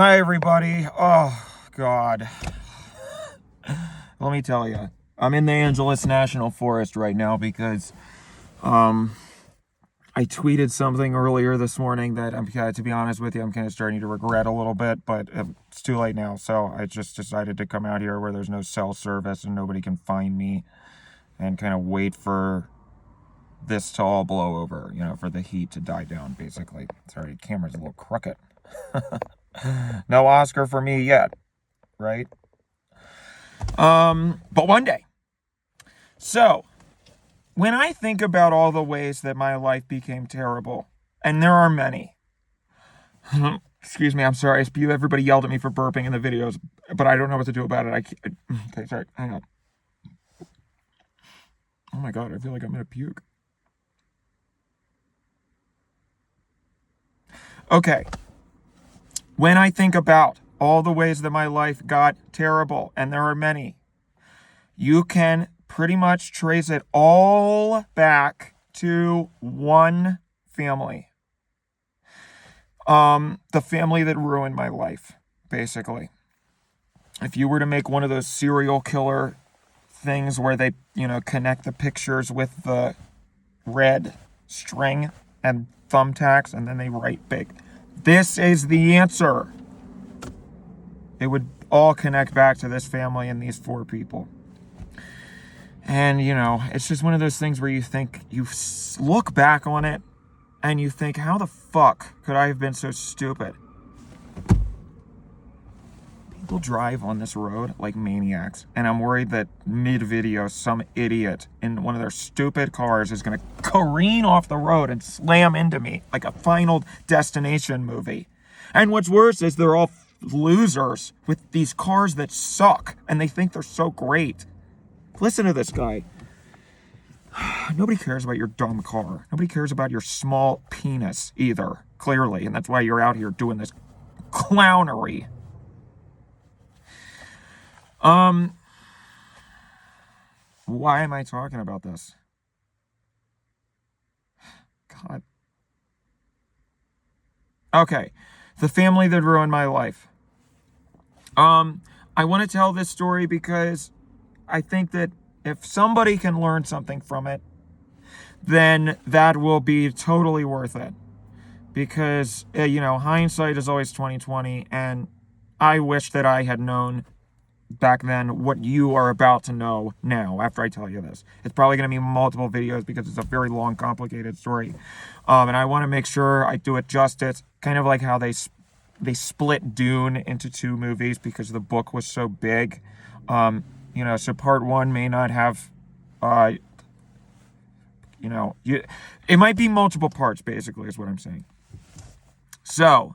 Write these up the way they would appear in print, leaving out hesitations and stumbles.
Hi, everybody. Oh, God. Let me tell you. I'm in the Angeles National Forest right now because I tweeted something earlier this morning that, to be honest with you, I'm kind of starting to regret a little bit, but it's too late now. So I just decided to come out here where there's no cell service and nobody can find me and kind of wait for this to all blow over, for the heat to die down, basically. Sorry, the camera's a little crooked. No Oscar for me yet, right? But one day. So, when I think about all the ways that my life became terrible, and there are many. Excuse me, I'm sorry. Everybody yelled at me for burping in the videos, but I don't know what to do about it. Okay, sorry. Hang on. Oh my God, I feel like I'm gonna puke. Okay. When I think about all the ways that my life got terrible, and there are many, you can pretty much trace it all back to one family. The family that ruined my life, basically. If you were to make one of those serial killer things where they, connect the pictures with the red string and thumbtacks and then they write big, this is the answer. It would all connect back to this family and these four people. And, it's just one of those things where you think, you look back on it and you think, how the fuck could I have been so stupid? People drive on this road like maniacs, and I'm worried that mid-video some idiot in one of their stupid cars is going to careen off the road and slam into me like a Final Destination movie. And what's worse is they're all losers with these cars that suck, and they think they're so great. Listen to this guy. Nobody cares about your dumb car. Nobody cares about your small penis either, clearly. And that's why you're out here doing this clownery. Why am I talking about this? God. Okay. The family that ruined my life. I want to tell this story because I think that if somebody can learn something from it, then that will be totally worth it. Because, hindsight is always 20/20, and I wish that I had known back then what you are about to know now after I tell you this. It's probably going to be multiple videos because it's a very long, complicated story. And I want to make sure I do it justice, kind of like how they split Dune into two movies because the book was so big. So part one may not have, it might be multiple parts, basically, is what I'm saying. So,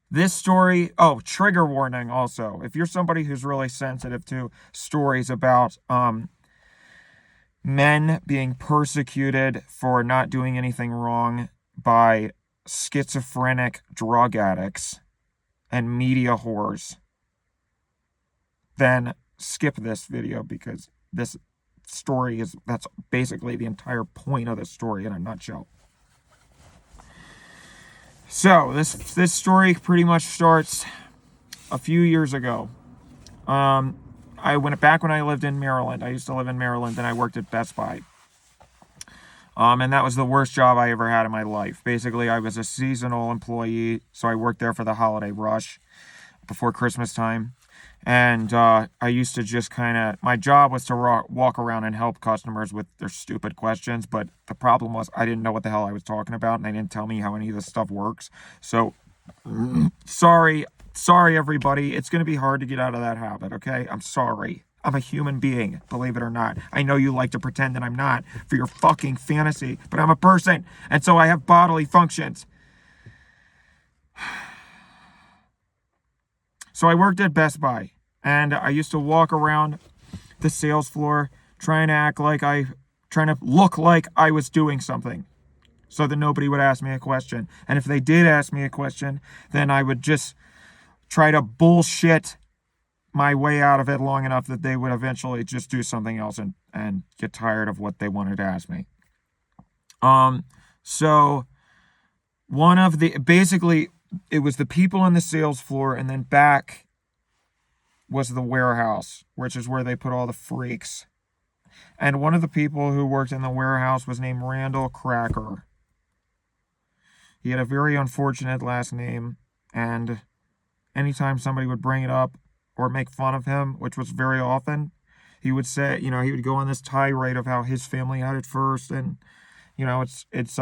this story, trigger warning also. If you're somebody who's really sensitive to stories about men being persecuted for not doing anything wrong by schizophrenic drug addicts and media whores, then skip this video because this story that's basically the entire point of the story in a nutshell. So, this story pretty much starts a few years ago. I went back when I lived in Maryland. I used to live in Maryland, and I worked at Best Buy. And that was the worst job I ever had in my life. Basically, I was a seasonal employee, so I worked there for the holiday rush before Christmas time. And I used to just my job was to walk around and help customers with their stupid questions. But the problem was I didn't know what the hell I was talking about, and they didn't tell me how any of this stuff works. So, sorry, everybody. It's going to be hard to get out of that habit, okay? I'm sorry. I'm a human being, believe it or not. I know you like to pretend that I'm not for your fucking fantasy, but I'm a person, and so I have bodily functions. So I worked at Best Buy, and I used to walk around the sales floor trying to look like I was doing something so that nobody would ask me a question. And if they did ask me a question, then I would just try to bullshit my way out of it long enough that they would eventually just do something else and get tired of what they wanted to ask me. So one of the, basically it was the people on the sales floor, and then back was the warehouse, which is where they put all the freaks. And one of the people who worked in the warehouse was named Randall Cracker. He had a very unfortunate last name, and anytime somebody would bring it up or make fun of him, which was very often, he would say, he would go on this tirade of how his family had it first, and it's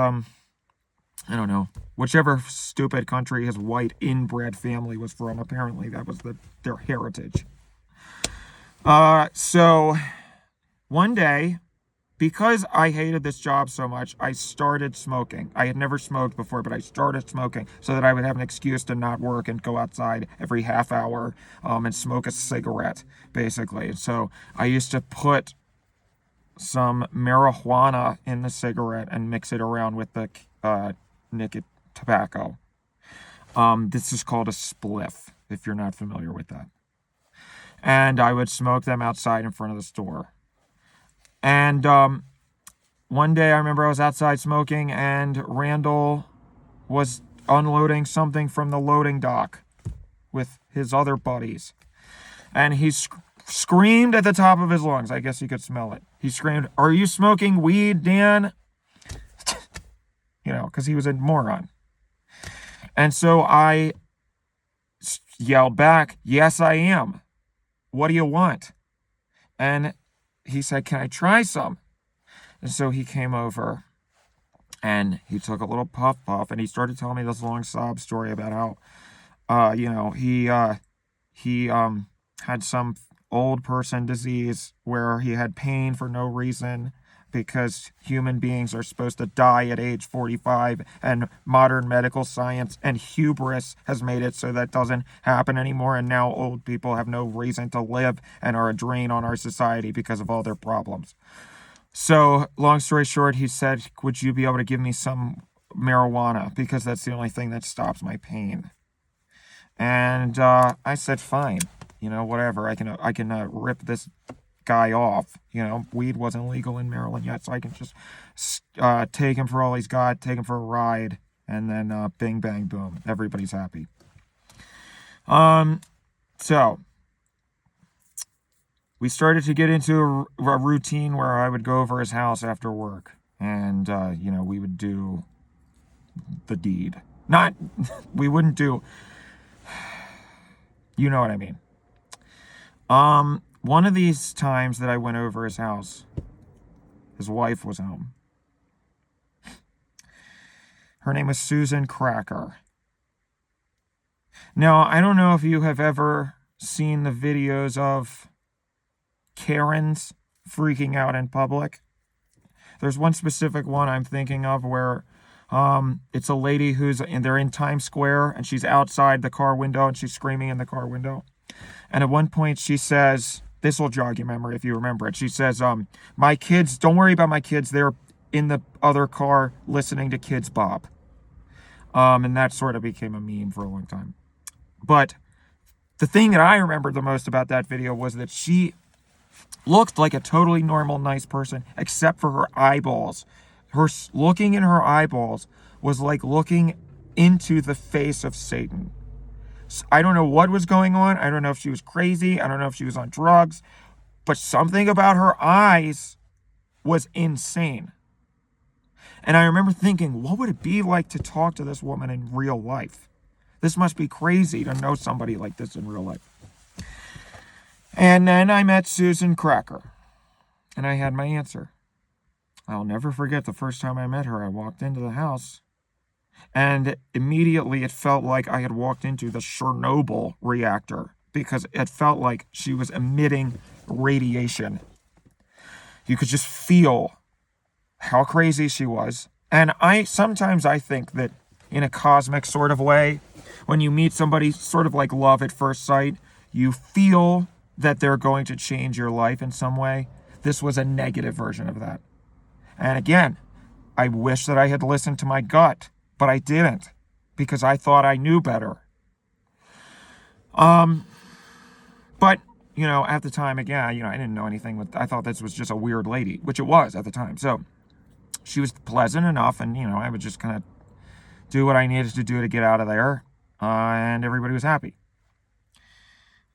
I don't know, whichever stupid country his white inbred family was from, apparently that was their heritage. So one day, because I hated this job so much, I started smoking. I had never smoked before, but I started smoking so that I would have an excuse to not work and go outside every half hour and smoke a cigarette, basically. And so I used to put some marijuana in the cigarette and mix it around with the nicotine tobacco. This is called a spliff, if you're not familiar with that. And I would smoke them outside in front of the store. And one day I remember I was outside smoking, and Randall was unloading something from the loading dock with his other buddies. And he screamed at the top of his lungs. I guess he could smell it. He screamed, "Are you smoking weed, Dan?" Because he was a moron. And so I yelled back, "Yes, I am. What do you want?" And he said, "Can I try some?" And so he came over and he took a little puff, and he started telling me this long sob story about how, he had some old person disease where he had pain for no reason, because human beings are supposed to die at age 45, and modern medical science and hubris has made it so that doesn't happen anymore, and now old people have no reason to live and are a drain on our society because of all their problems. So, long story short, he said, "Would you be able to give me some marijuana, because that's the only thing that stops my pain?" And I said, "Fine, whatever, I can rip this guy off." Weed wasn't legal in Maryland yet, so I can just take him for all he's got, take him for a ride, and then bing, bang, boom, everybody's happy. So we started to get into a routine where I would go over his house after work, and we would do the deed. We wouldn't do, you know what I mean. One of these times that I went over his house, his wife was home. Her name was Susan Cracker. Now, I don't know if you have ever seen the videos of Karens freaking out in public. There's one specific one I'm thinking of where it's a lady they're in Times Square, and she's outside the car window, and she's screaming in the car window. And at one point she says, this will jog your memory if you remember it. She says, "My kids, don't worry about my kids. They're in the other car listening to Kids Bop." And that sort of became a meme for a long time. But the thing that I remember the most about that video was that she looked like a totally normal, nice person, except for her eyeballs. Looking in her eyeballs was like looking into the face of Satan. I don't know what was going on. I don't know if she was crazy. I don't know if she was on drugs. But something about her eyes was insane. And I remember thinking, what would it be like to talk to this woman in real life? This must be crazy to know somebody like this in real life. And then I met Susan Cracker, and I had my answer. I'll never forget the first time I met her. I walked into the house, and immediately it felt like I had walked into the Chernobyl reactor, because it felt like she was emitting radiation. You could just feel how crazy she was. And sometimes I think that in a cosmic sort of way, when you meet somebody, sort of like love at first sight, you feel that they're going to change your life in some way. This was a negative version of that. And again, I wish that I had listened to my gut, but I didn't, because I thought I knew better. But, at the time, again, I didn't know anything. I thought this was just a weird lady, which it was at the time. So she was pleasant enough, and, I would just kind of do what I needed to do to get out of there. and everybody was happy.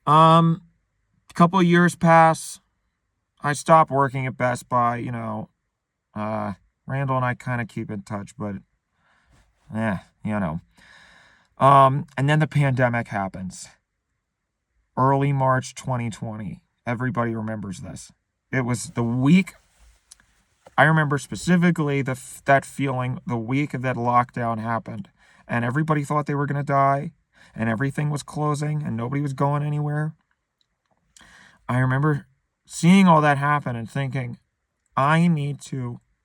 A couple of years pass. I stopped working at Best Buy. Randall and I kind of keep in touch, but and then the pandemic happens. Early March 2020. Everybody remembers this. It was the week. I remember specifically that feeling the week that lockdown happened, and everybody thought they were going to die, and everything was closing, and nobody was going anywhere. I remember seeing all that happen and thinking,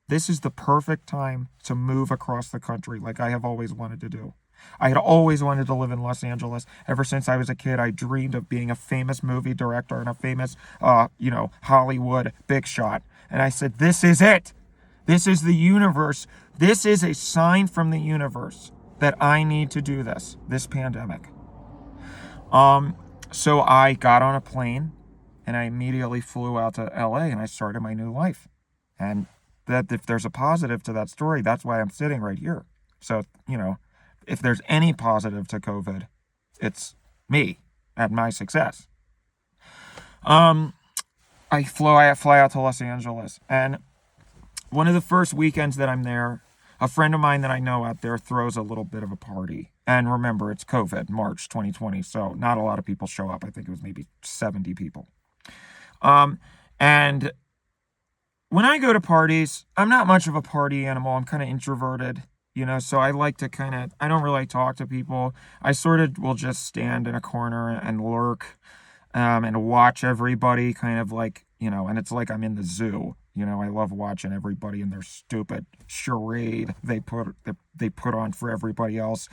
this is the perfect time to move across the country like I have always wanted to do. I had always wanted to live in Los Angeles. Ever since I was a kid, I dreamed of being a famous movie director and a famous, Hollywood big shot. And I said, this is it. This is the universe. This is a sign from the universe that I need to do this pandemic. So I got on a plane and I immediately flew out to LA and I started my new life. And that if there's a positive to that story, that's why I'm sitting right here. So, if there's any positive to COVID, it's me and my success. I fly out to Los Angeles, and one of the first weekends that I'm there, a friend of mine that I know out there throws a little bit of a party. And remember, it's COVID, March 2020, so not a lot of people show up. I think it was maybe 70 people. And when I go to parties, I'm not much of a party animal. I'm kind of introverted. So I like to I don't really talk to people. I sort of will just stand in a corner and lurk, and watch everybody kind of like, and it's like I'm in the zoo. I love watching everybody and their stupid charade they put on for everybody else,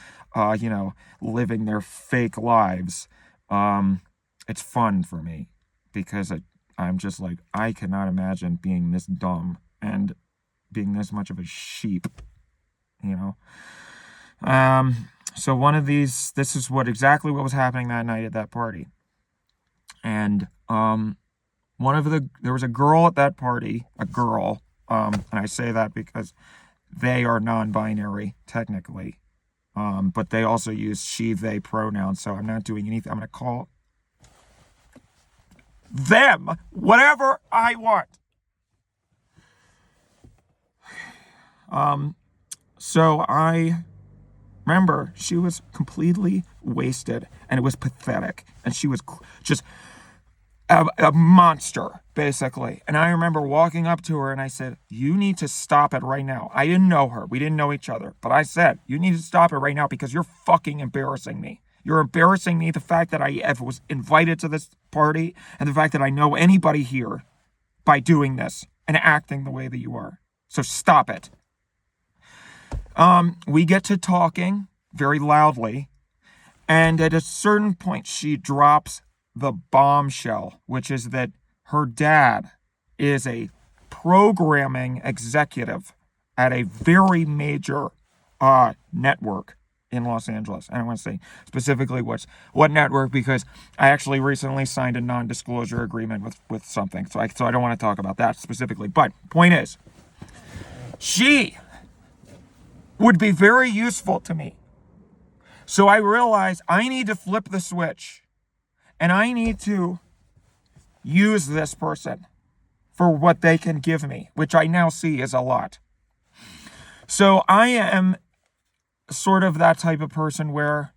living their fake lives. It's fun for me because I'm just like, I cannot imagine being this dumb and being this much of a sheep. So one of these, this is exactly what was happening that night at that party. And, there was a girl at that party, and I say that because they are non-binary, technically. But they also use she, they pronouns, so I'm not doing anything. I'm going to call them whatever I want. So I remember she was completely wasted, and it was pathetic, and she was just a monster, basically. And I remember walking up to her, and I said, you need to stop it right now. I didn't know her. We didn't know each other. But I said, you need to stop it right now because you're fucking embarrassing me. You're embarrassing me, the fact that I was invited to this party, and the fact that I know anybody here by doing this and acting the way that you are. So stop it. We get to talking very loudly, and at a certain point, she drops the bombshell, which is that her dad is a programming executive at a very major network in Los Angeles. I don't want to say specifically what network because I actually recently signed a non-disclosure agreement with something, so I don't want to talk about that specifically. But point is, she would be very useful to me. So I realized I need to flip the switch and I need to use this person for what they can give me, which I now see is a lot. So I am sort of that type of person where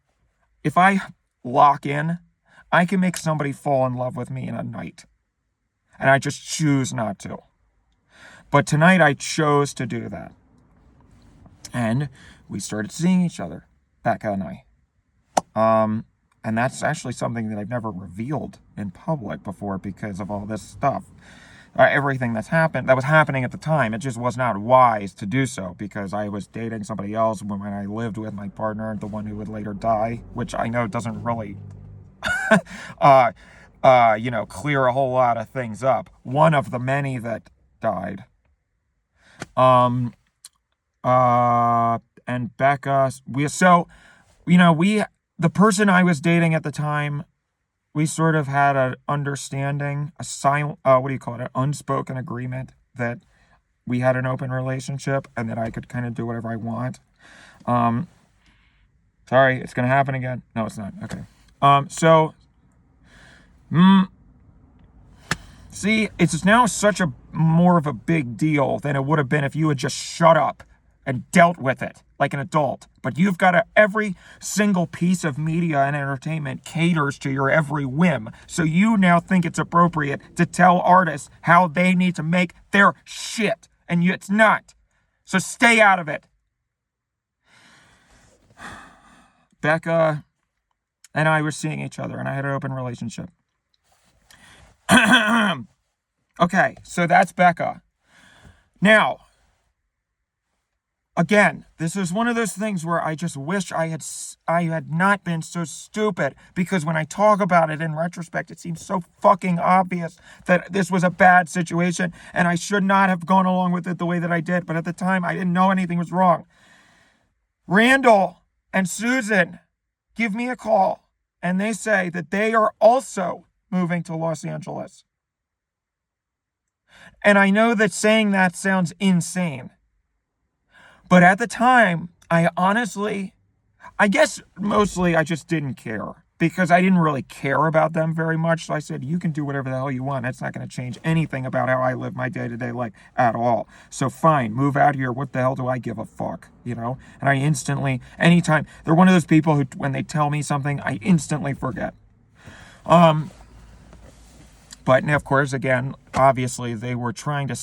if I lock in, I can make somebody fall in love with me in a night. And I just choose not to. But tonight I chose to do that. And we started seeing each other, Becca and I. And that's actually something that I've never revealed in public before because of all this stuff. Everything that was happening at the time, it just was not wise to do so because I was dating somebody else when I lived with my partner, the one who would later die, which I know doesn't really, clear a whole lot of things up. One of the many that died. And Becca, the person I was dating at the time, we sort of had an understanding, an unspoken agreement that we had an open relationship and that I could kind of do whatever I want. Sorry, it's going to happen again. No, it's not. Okay. So, see, it's now such a more of a big deal than it would have been if you had just shut up and dealt with it like an adult. But you've got every single piece of media and entertainment caters to your every whim. So you now think it's appropriate to tell artists how they need to make their shit. And it's not. So stay out of it. Becca and I were seeing each other, and I had an open relationship. Okay, so that's Becca. Now, again, this is one of those things where I just wish I had not been so stupid, because when I talk about it in retrospect, it seems so fucking obvious that this was a bad situation and I should not have gone along with it the way that I did. But at the time, I didn't know anything was wrong. Randall and Susan give me a call, and they say that they are also moving to Los Angeles. And I know that saying that sounds insane. But at the time, I guess mostly I just didn't care, because I didn't really care about them very much. So I said, you can do whatever the hell you want. That's not going to change anything about how I live my day-to-day life at all. So fine, move out here. What the hell do I give a fuck? You know? And I instantly, anytime, they're one of those people who, when they tell me something, I instantly forget. But of course, again, obviously they were trying to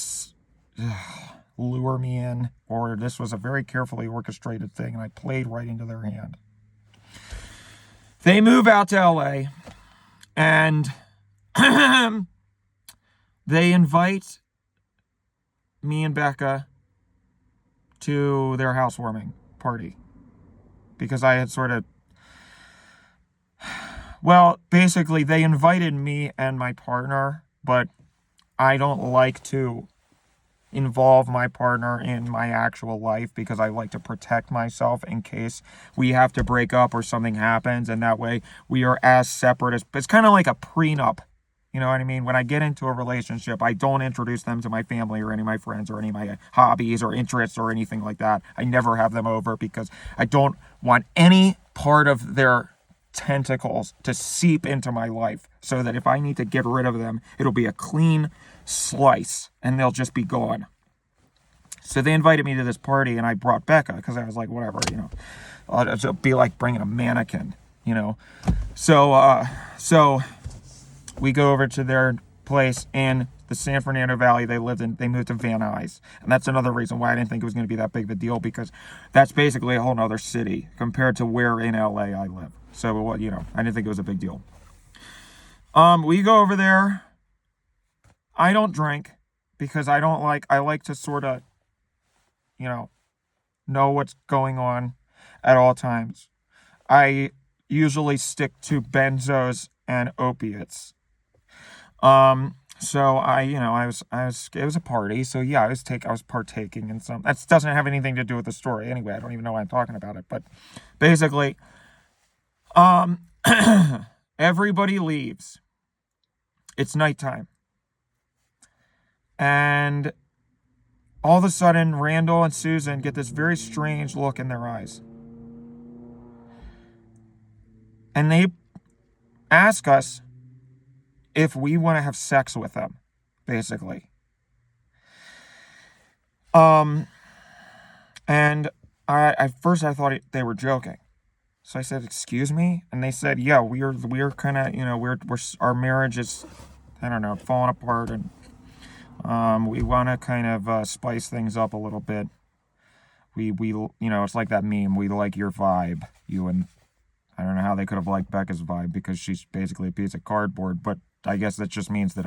lure me in, or this was a very carefully orchestrated thing, and I played right into their hand. They move out to LA, and they invite me and Becca to their housewarming party, because I had sort of, well, basically they invited me and my partner, but I don't like to involve my partner in my actual life, because I like to protect myself in case we have to break up or something happens, and that way we are as separate as, it's kind of like a prenup. You know what I mean? When I get into a relationship, I don't introduce them to my family or any of my friends or any of my hobbies or interests or anything like that. I never have them over, because I don't want any part of their tentacles to seep into my life, so that if I need to get rid of them, it'll be a clean slice and they'll just be gone. So they invited me to this party, and I brought Becca, because I was like, whatever, you know, it'll be like bringing a mannequin, you know. So we go over to their place in the San Fernando Valley. They moved to Van Nuys, and that's another reason why I didn't think it was going to be that big of a deal, because that's basically a whole nother city compared to where in LA I live. So, you know, I didn't think it was a big deal. We go over there. I don't drink, because I like to sort of, you know what's going on at all times. I usually stick to benzos and opiates. So it was a party. So yeah, I was partaking in some, that doesn't have anything to do with the story. Anyway, I don't even know why I'm talking about it, but basically, everybody leaves. It's nighttime. And all of a sudden, Randall and Susan get this very strange look in their eyes. And they ask us if we want to have sex with them, basically. And at first I thought they were joking. So I said, excuse me? And they said, yeah, we're kind of, you know, our marriage is, I don't know, falling apart, and we want to kind of spice things up a little bit. We you know, it's like that meme, we like your vibe. You and, I don't know how they could have liked Becca's vibe, because she's basically a piece of cardboard, but I guess that just means that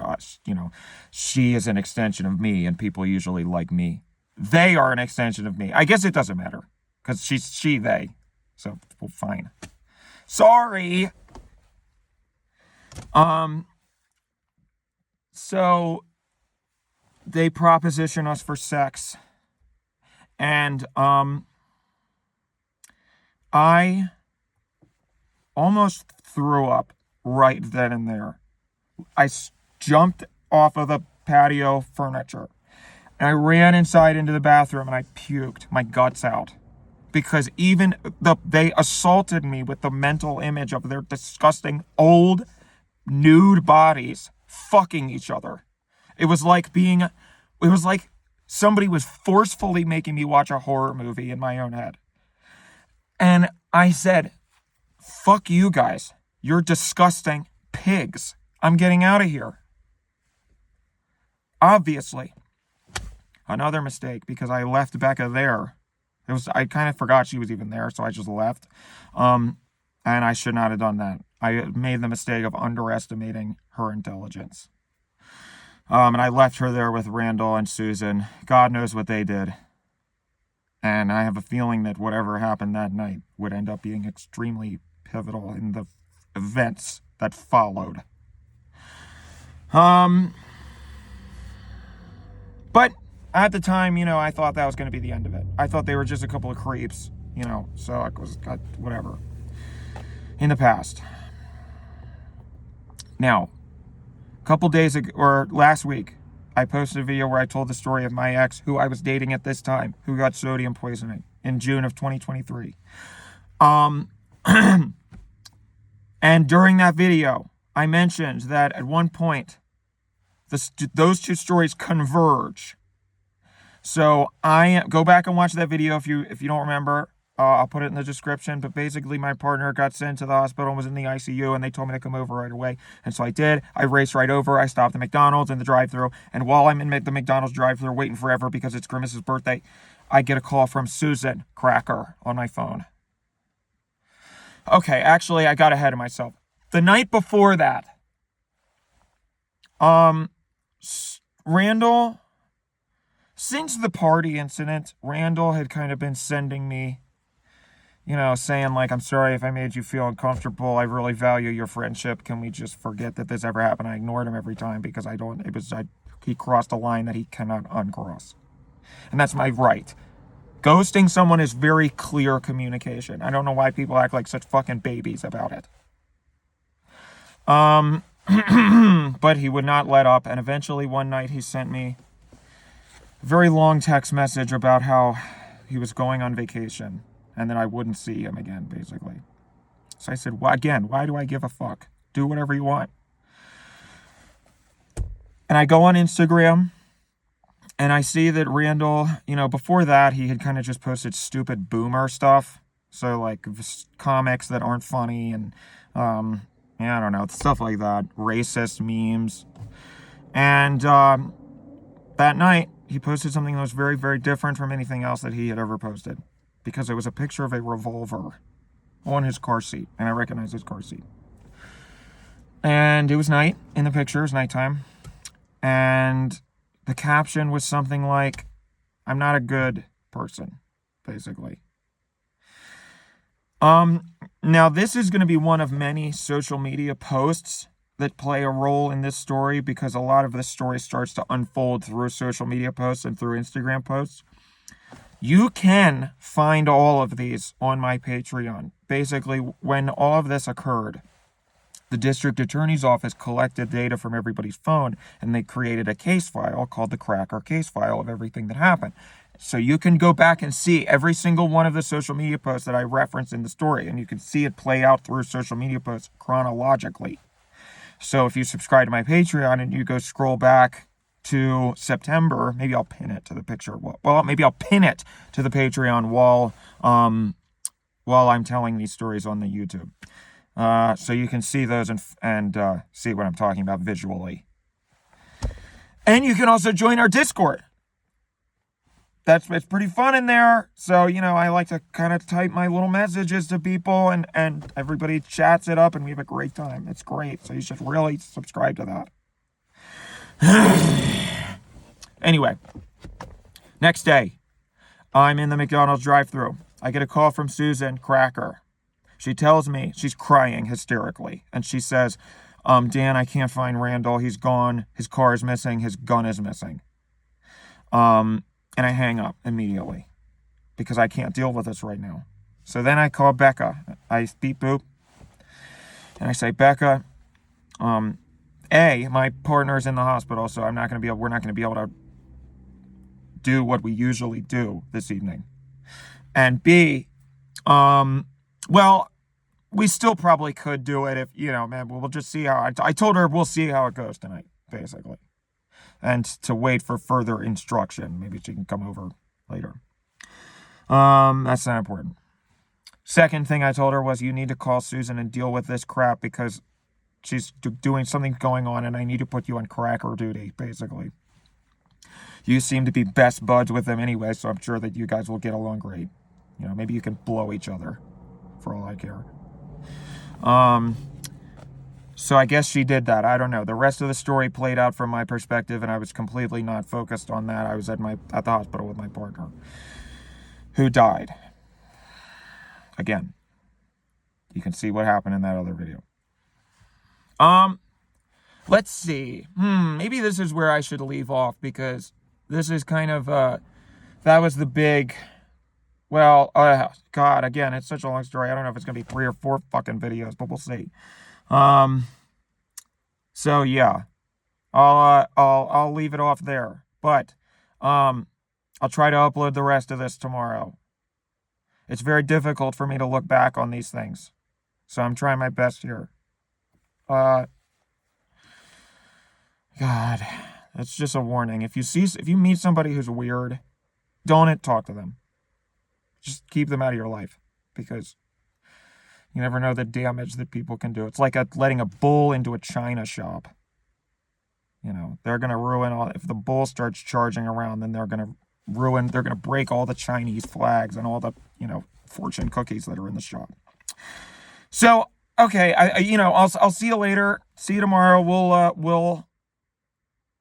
she is an extension of me, and people usually like me. They are an extension of me. I guess it doesn't matter, because she's they. So, well, fine. Sorry. So they proposition us for sex, and I almost threw up right then and there. I jumped off of the patio furniture, and I ran inside into the bathroom, and I puked my guts out. because even they assaulted me with the mental image of their disgusting old nude bodies fucking each other. It was like somebody was forcefully making me watch a horror movie in my own head. And I said, fuck you guys. You're disgusting pigs. I'm getting out of here. Obviously. Another mistake, because I left Becca there. I kind of forgot she was even there, so I just left. And I should not have done that. I made the mistake of underestimating her intelligence. And I left her there with Randall and Susan. God knows what they did. And I have a feeling that whatever happened that night would end up being extremely pivotal in the events that followed. But at the time, I thought that was going to be the end of it. I thought they were just a couple of creeps, so it was whatever. In the past. Now, a couple days ago, or last week, I posted a video where I told the story of my ex, who I was dating at this time, who got sodium poisoning in June of 2023. And during that video, I mentioned that at one point, those two stories converge. So I go back and watch that video if you don't remember. I'll put it in the description. But basically, my partner got sent to the hospital and was in the ICU, and they told me to come over right away. And so I did. I raced right over. I stopped at McDonald's in the drive-thru. And while I'm in the McDonald's drive-thru waiting forever because it's Grimace's birthday, I get a call from Susan Cracker on my phone. Okay, actually, I got ahead of myself. The night before that, Randall, since the party incident, Randall had kind of been sending me, saying like, I'm sorry if I made you feel uncomfortable. I really value your friendship. Can we just forget that this ever happened? I ignored him every time because he crossed a line that he cannot uncross. And that's my right. Ghosting someone is very clear communication. I don't know why people act like such fucking babies about it. But he would not let up. And eventually one night he sent me a very long text message about how he was going on vacation and that I wouldn't see him again, basically. So I said, why do I give a fuck? Do whatever you want. And I go on Instagram and I see that Randall, before that, he had kind of just posted stupid boomer stuff. So like comics that aren't funny and, I don't know, stuff like that. Racist memes. And that night, he posted something that was very, very different from anything else that he had ever posted. Because it was a picture of a revolver on his car seat. And I recognized his car seat. And it was night in the picture. It was nighttime. And the caption was something like, I'm not a good person, basically. Now, this is going to be one of many social media posts that play a role in this story because a lot of this story starts to unfold through social media posts and through Instagram posts. You can find all of these on my Patreon. Basically, when all of this occurred, the district attorney's office collected data from everybody's phone and they created a case file called the Cracker case file of everything that happened. So you can go back and see every single one of the social media posts that I referenced in the story, and you can see it play out through social media posts chronologically. So if you subscribe to my Patreon and you go scroll back to September, maybe I'll pin it to the picture. Well, maybe I'll pin it to the Patreon while I'm telling these stories on the YouTube. So you can see those and see what I'm talking about visually. And you can also join our Discord. It's pretty fun in there. So, I like to kind of type my little messages to people and everybody chats it up and we have a great time. It's great. So you should really subscribe to that. Anyway, next day, I'm in the McDonald's drive-thru. I get a call from Susan Cracker. She tells me she's crying hysterically. And she says, Dan, I can't find Randall. He's gone. His car is missing. His gun is missing. And I hang up immediately because I can't deal with this right now. So then I call Becca. I beep boop. And I say, Becca, my partner's in the hospital, so we're not going to be able to do what we usually do this evening. And B, well, we still probably could do it if, man, we'll just see how, I told her we'll see how it goes tonight, basically. And to wait for further instruction. Maybe she can come over later. That's not important. Second thing I told her was, you need to call Susan and deal with this crap because she's doing something going on and I need to put you on cracker duty, basically. You seem to be best buds with them anyway, so I'm sure that you guys will get along great. Maybe you can blow each other, for all I care. So I guess she did that. I don't know. The rest of the story played out from my perspective, and I was completely not focused on that. I was at the hospital with my partner, who died. Again, you can see what happened in that other video. Let's see. Maybe this is where I should leave off, because this is kind of, that was the big, well, God, again, it's such a long story. I don't know if it's going to be 3 or 4 fucking videos, but we'll see. So yeah, I'll leave it off there, but, I'll try to upload the rest of this tomorrow. It's very difficult for me to look back on these things, so I'm trying my best here. God, that's just a warning. If you meet somebody who's weird, don't talk to them. Just keep them out of your life, because you never know the damage that people can do. It's like letting a bull into a china shop. They're going to ruin all. If the bull starts charging around, then they're going to break all the Chinese flags and all the, fortune cookies that are in the shop. So, okay, I'll see you later. See you tomorrow. We'll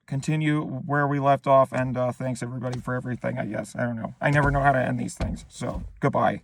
continue where we left off, and thanks everybody for everything, I guess. I don't know. I never know how to end these things. So, goodbye.